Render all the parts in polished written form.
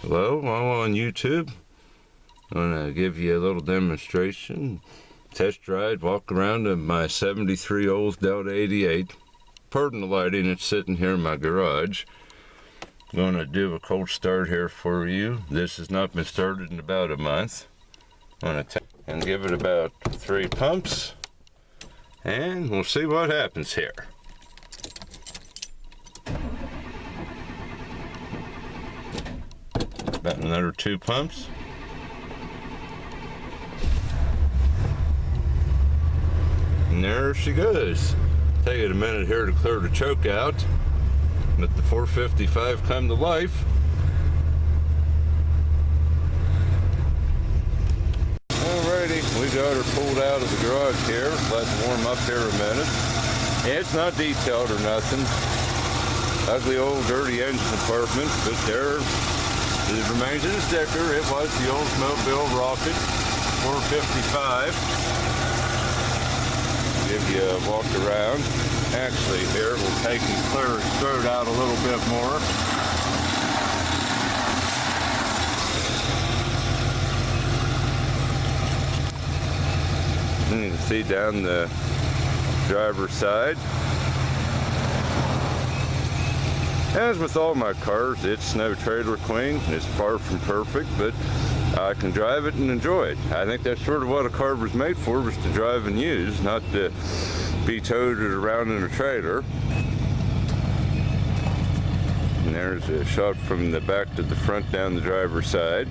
Hello, I'm on YouTube. I'm going to give you a little demonstration, test ride, walk around in my 73 Oldsmobile Delta 88. Pardon the lighting, it's sitting here in my garage. I'm going to do a cold start here for you. This has not been started in about a month. I'm going to and give it about 3 pumps, and we'll see what happens here. About another 2 pumps. And there she goes. Take it a minute here to clear the choke out. Let the 455 come to life. Alrighty, we got her pulled out of the garage here. Let it warm up here a minute. It's not detailed or nothing. Ugly old dirty engine compartment, but there it remains in the sticker. It was the Oldsmobile Rocket 455. Give you a walk around. Actually, here we'll take and clear its throat out a little bit more. And you can see down the driver's side. As with all my cars, it's no trailer queen. It's far from perfect, but I can drive it and enjoy it. I think that's sort of what a car was made for, was to drive and use, not to be towed around in a trailer. And there's a shot from the back to the front down the driver's side.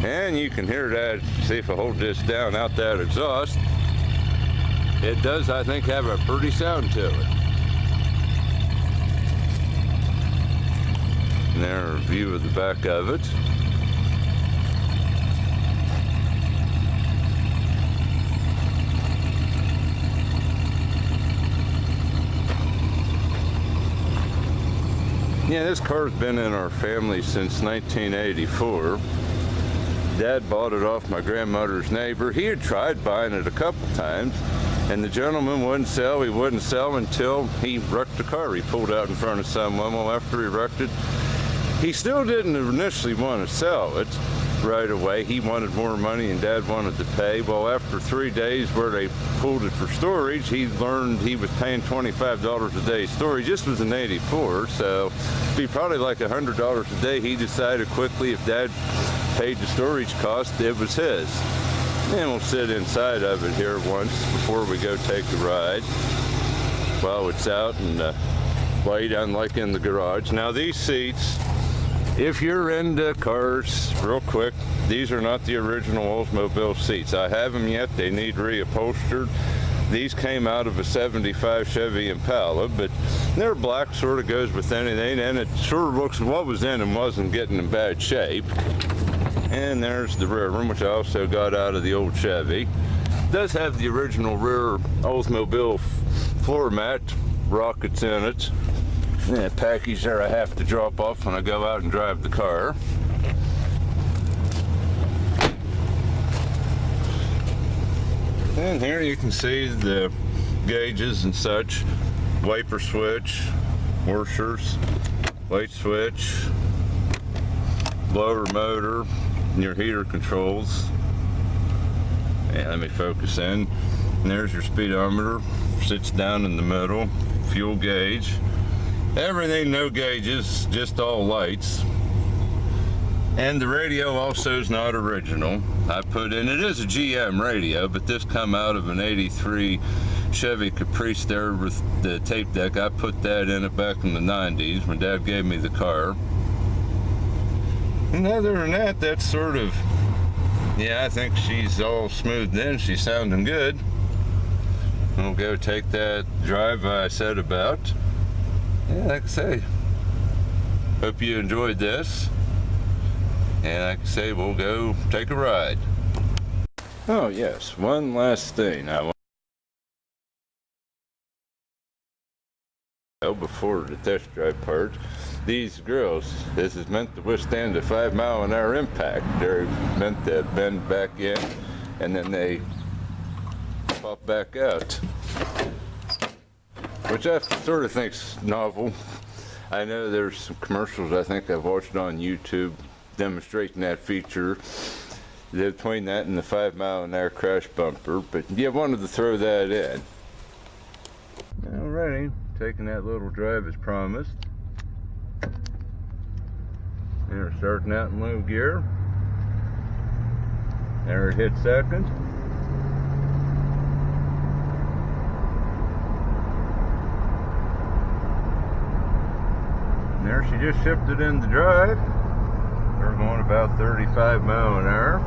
And you can hear that, see if I hold this down out that exhaust. It does, I think, have a pretty sound to it. And there's a view of the back of it. Yeah, this car's been in our family since 1984. Dad bought it off my grandmother's neighbor. He had tried buying it a couple times, and the gentleman wouldn't sell. He wouldn't sell until he wrecked the car. He pulled out in front of someone. Well, after he wrecked it, he still didn't initially want to sell it right away. He wanted more money and Dad wanted to pay. Well, after 3 days where they pulled it for storage, he learned he was paying $25 a day storage. This was in '84, so it'd be probably like $100 a day. He decided quickly if Dad paid the storage cost, it was his. And we'll sit inside of it here once before we go take a ride while it's out and lay down like in the garage. Now these seats, if you're into cars, real quick, these are not the original Oldsmobile seats. I haven't yet. They need reupholstered. These came out of a '75 Chevy Impala, but they're black, sort of goes with anything, and it sort of looks, what was in them wasn't getting in bad shape. And there's the rear room, which I also got out of the old Chevy. It does have the original rear Oldsmobile floor mat, rockets in it. And that package there I have to drop off when I go out and drive the car. And here you can see the gauges and such. Wiper switch, washers, light switch, blower motor, and your heater controls. And let me focus in. And there's your speedometer, sits down in the middle, fuel gauge. Everything, no gauges, just all lights. And the radio also is not original. I put in, it is a GM radio, but this come out of an '83 Chevy Caprice there with the tape deck. I put that in it back in the '90s when Dad gave me the car. And other than that, that's sort of, yeah, I think she's all smoothed in. She's sounding good. We'll go take that drive I said about. Yeah, like I say, hope you enjoyed this. And like I say, we'll go take a ride. Oh yes, one last thing I want to know before the test drive part. These grills, this is meant to withstand a 5-mile-an-hour impact. They're meant to bend back in and then they pop back out, which I sort of think's novel. I know there's some commercials I think I've watched on YouTube demonstrating that feature. Between that and the 5-mile-an-hour crash bumper, but yeah, wanted to throw that in. Alrighty, taking that little drive as promised. And we're starting out in low gear. There it hit second. And there she just shifted into drive. We're going about 35 miles an hour.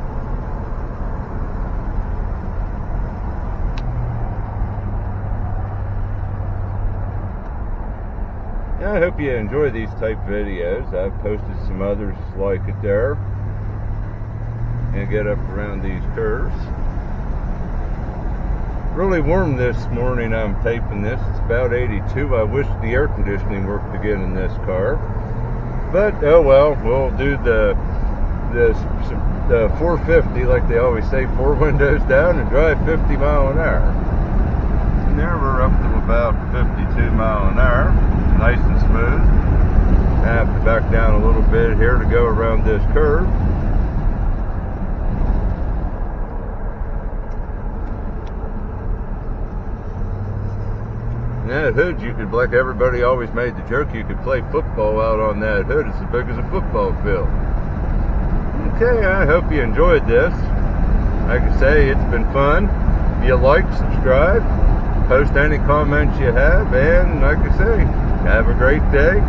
I hope you enjoy these type videos. I've posted some others like it there. And get up around these curves. Really warm this morning. I'm taping this. It's about 82. I wish the air conditioning worked again in this car. But oh well, we'll do the 450 like they always say, 4 windows down and drive 50 miles an hour. And there we're up to about 52 miles an hour. Nice and smooth. I have to back down a little bit here to go around this curve. And that hood, you could, like everybody always made the joke, you could play football out on that hood. It's as big as a football field. Okay, I hope you enjoyed this. Like I say, it's been fun. If you like, subscribe, post any comments you have, and like I say, have a great day.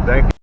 Thank you.